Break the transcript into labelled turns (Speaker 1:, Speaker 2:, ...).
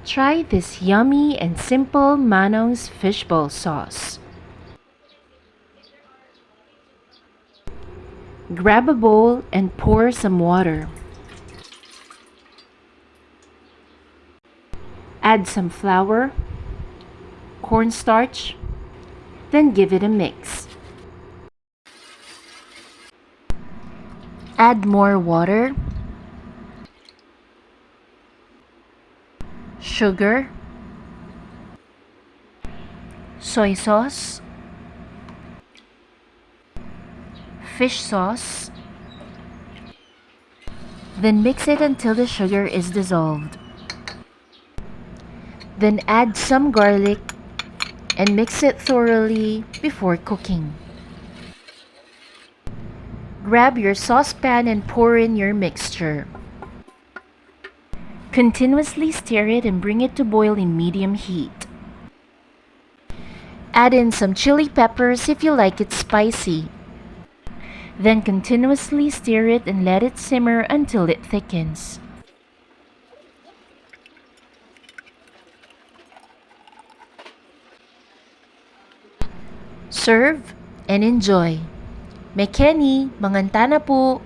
Speaker 1: Try this yummy and simple Manong's fishball sauce. Grab a bowl and pour some water. Add some flour, cornstarch, then give it a mix. Add more water, sugar, soy sauce, fish sauce, then mix it until the sugar is dissolved. Then add some garlic and mix it thoroughly before cooking. Grab your saucepan and pour in your mixture. Continuously stir it and bring it to boil in medium heat. Add in some chili peppers if you like it spicy. Then continuously stir it and let it simmer until it thickens. Serve and enjoy. May Kenny, manganta na po!